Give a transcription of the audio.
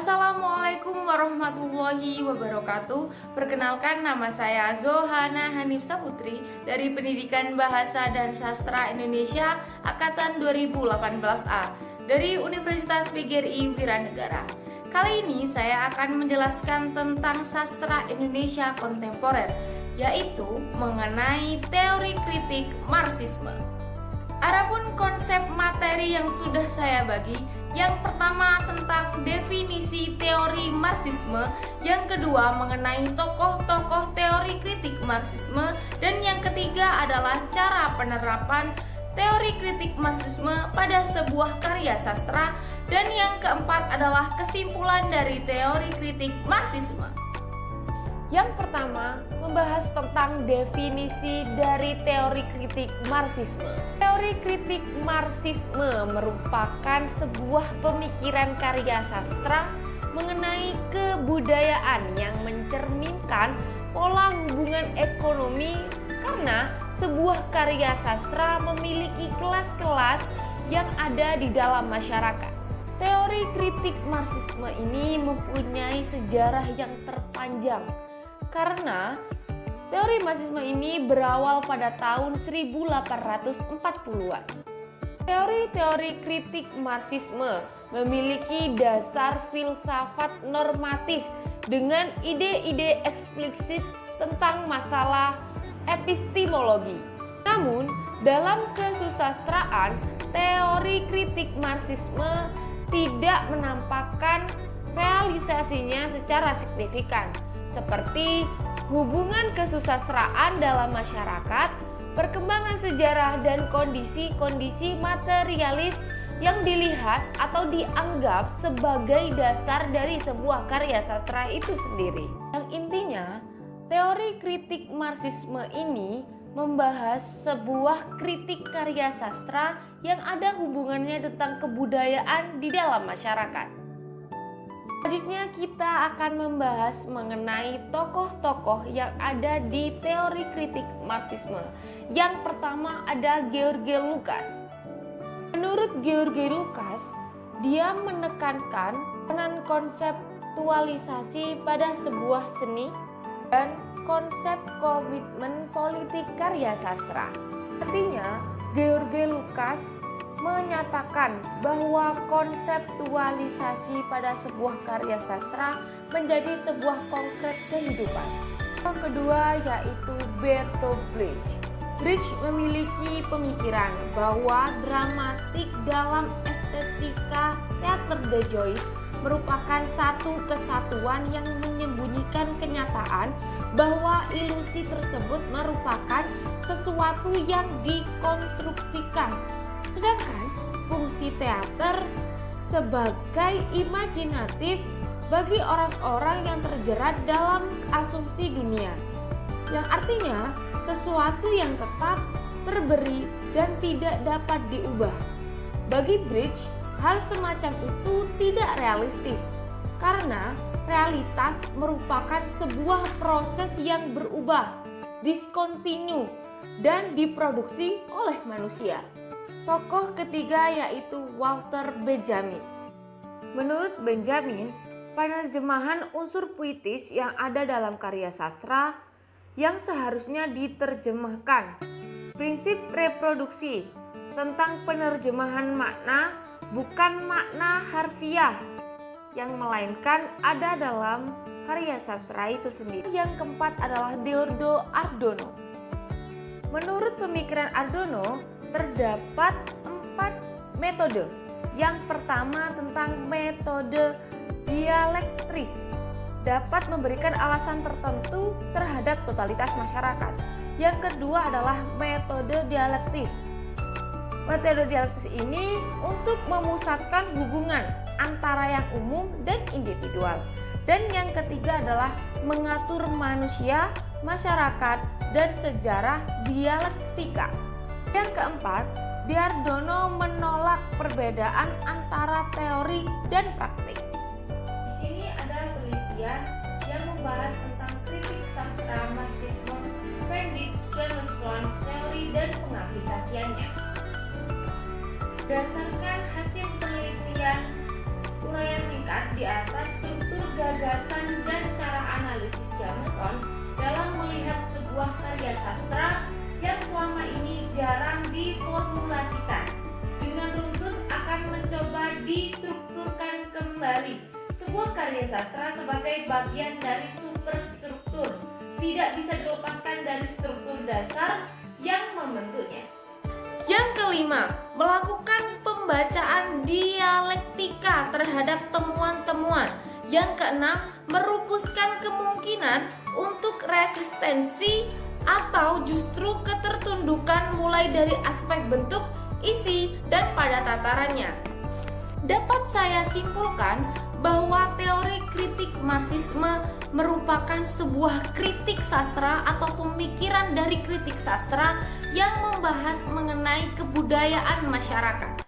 Assalamualaikum warahmatullahi wabarakatuh. Perkenalkan, nama saya Zohana Hanifsa Putri dari Pendidikan Bahasa dan Sastra Indonesia Angkatan 2018A dari Universitas PGRI Wiranegara. Kali ini saya akan menjelaskan tentang sastra Indonesia kontemporer, yaitu mengenai teori kritik Marxisme. Adapun konsep materi yang sudah saya bagi, yang pertama tentang definisi teori Marxisme, yang kedua mengenai tokoh-tokoh teori kritik Marxisme, dan yang ketiga adalah cara penerapan teori kritik Marxisme pada sebuah karya sastra, dan yang keempat adalah kesimpulan dari teori kritik Marxisme. Yang pertama, membahas tentang definisi dari teori kritik Marxisme. Teori kritik Marxisme merupakan sebuah pemikiran karya sastra mengenai kebudayaan yang mencerminkan pola hubungan ekonomi, karena sebuah karya sastra memiliki kelas-kelas yang ada di dalam masyarakat. Teori kritik Marxisme ini mempunyai sejarah yang terpanjang, karena teori Marxisme ini berawal pada tahun 1840-an. Teori-teori kritik Marxisme memiliki dasar filsafat normatif dengan ide-ide eksplisit tentang masalah epistemologi. Namun, dalam kesusastraan, teori kritik Marxisme tidak menampakkan realisasinya secara signifikan, seperti hubungan kesusastraan dalam masyarakat, perkembangan sejarah, dan kondisi-kondisi materialis yang dilihat atau dianggap sebagai dasar dari sebuah karya sastra itu sendiri. Yang intinya, teori kritik Marxisme ini membahas sebuah kritik karya sastra yang ada hubungannya tentang kebudayaan di dalam masyarakat. Selanjutnya kita akan membahas mengenai tokoh-tokoh yang ada di teori kritik Marxisme. Yang pertama ada George Lucas. Menurut George Lucas, dia menekankan peran konseptualisasi pada sebuah seni dan konsep komitmen politik karya sastra. Artinya, George Lucas menyatakan bahwa konseptualisasi pada sebuah karya sastra menjadi sebuah konkret kehidupan. Yang kedua yaitu Bertolt Brecht. Brecht memiliki pemikiran bahwa dramatik dalam estetika teater de Joyce merupakan satu kesatuan yang menyembunyikan kenyataan bahwa ilusi tersebut merupakan sesuatu yang dikonstruksikan. Sedangkan fungsi teater sebagai imajinatif bagi orang-orang yang terjerat dalam asumsi dunia, yang artinya sesuatu yang tetap, terberi, dan tidak dapat diubah. Bagi Brecht, hal semacam itu tidak realistis, karena realitas merupakan sebuah proses yang berubah, diskontinu, dan diproduksi oleh manusia. Tokoh ketiga yaitu Walter Benjamin. Menurut Benjamin, penerjemahan unsur puitis yang ada dalam karya sastra yang seharusnya diterjemahkan. Prinsip reproduksi tentang penerjemahan makna bukan makna harfiah, yang melainkan ada dalam karya sastra itu sendiri. Yang keempat adalah Theodor Adorno. Menurut pemikiran Adorno, terdapat 4 metode. Yang pertama tentang metode dialektris, dapat memberikan alasan tertentu terhadap totalitas masyarakat. Yang kedua adalah metode dialektis. Metode dialektis ini untuk memusatkan hubungan antara yang umum dan individual. Dan yang ketiga adalah mengatur manusia, masyarakat, dan sejarah dialektika. Yang keempat, Adorno menolak perbedaan antara teori dan praktik. Di sini ada penelitian yang membahas tentang kritik sastra Marxisme, Friedrich Johnston, teori dan pengaplikasiannya. Berdasarkan hasil penelitian uraian singkat di atas, disimulasikan. Dengan runtun akan mencoba distrukturkan kembali sebuah karya sastra sebagai bagian dari superstruktur. Tidak bisa dilepaskan dari struktur dasar yang membentuknya. Yang kelima, melakukan pembacaan dialektika terhadap temuan-temuan. Yang keenam, merupuskan kemungkinan untuk resistensi atau justru ketertundukan mulai dari aspek bentuk, isi, dan pada tatarannya. Dapat saya simpulkan bahwa teori kritik Marxisme merupakan sebuah kritik sastra atau pemikiran dari kritik sastra yang membahas mengenai kebudayaan masyarakat.